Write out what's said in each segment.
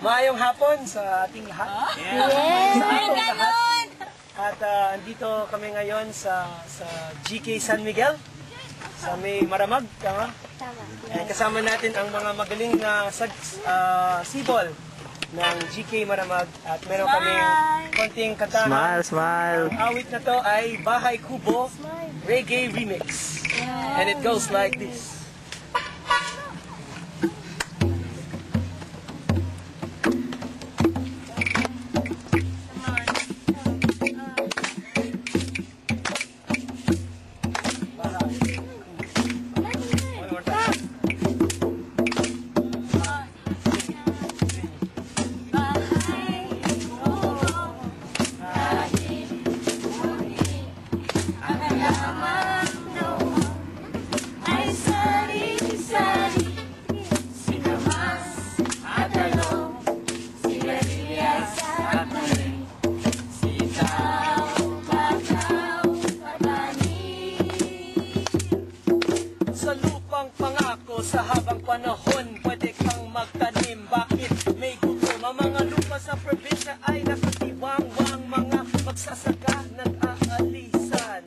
Maayong hapon sa ating lahat. Yes! Sa ating lahat. At andito kami ngayon sa GK San Miguel, sa may Maramag. Tama? Kasama natin ang mga magaling na sibol ng GK Maramag. At meron kaming konting kantahan. Smile, smile. Ang awit na to ay Bahay Kubo Reggae Remix. And it goes like this. Sa habang panahon, pwede kang magtanim. Bakit may gutom? Ang mga lupa sa probinsya ay nakatiwang-wang. Mga magsasaka ng aalisan,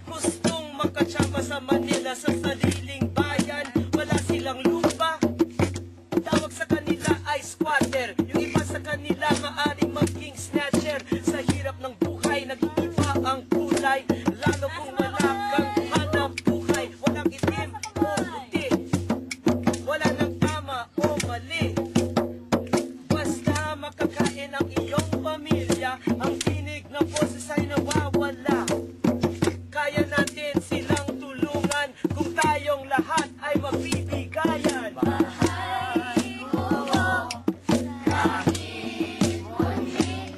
gustong magkatsamba sa Manila, sa sariling bayan. Wala silang lupa, tawag sa kanila ay squatter. Yung iba sa kanila maaring maging snatcher. Sa hirap ng buhay, nag-iiba ang kulay. Lalo kung wala kang hanap buhay. Walang itim o puti, wala nang tama o mali. Basta makakain ang iyong pamilya, ang tinig ng boses ay nawawala. Kaya natin silang tulungan kung tayong lahat ay magbibigayan. Bahay kubo, kahit muli,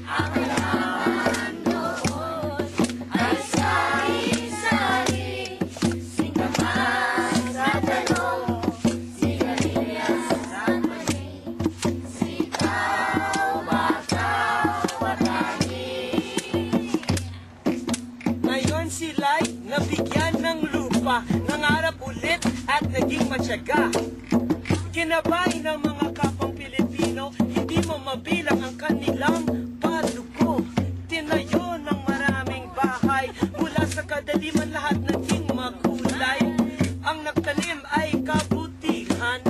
ang laman doon ay sari-sari. Singkamas sa tanong, sila'y nabigyan ng lupa, nangarap ulit at naging matyaga. Kinabay ng mga kapang Pilipino, hindi mo mabilang ang kanilang padugo. Tinayo ng maraming bahay, mula sa kadaliman lahat naging makulay. Ang nagtanim ay kabutihan,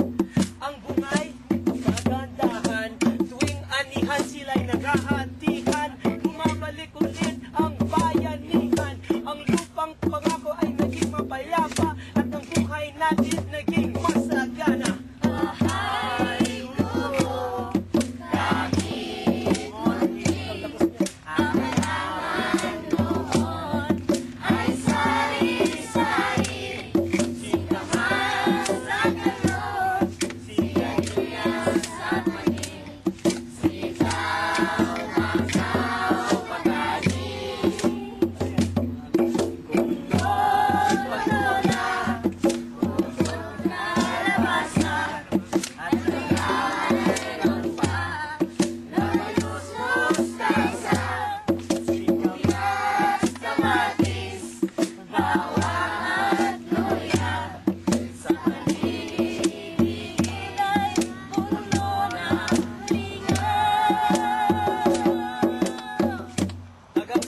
ang bungay kagandahan. Tuwing anihan sila'y naghahatihan, bumabalik ulit ang bayanihan. Ang lupang pangako ay naging mapayapa, at ang buhay natin naging masagana. Bahay kubo, kahit muli, ang laman doon ay sari-sari. Singkamas sa kalot, sigarilyas at mani, sitaw, masaw, pagani.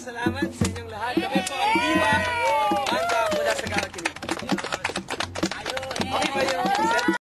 Salamat sa inyong lahat. Kami po ang Diwa, banda mula sa Karakinig. Okay ba yun?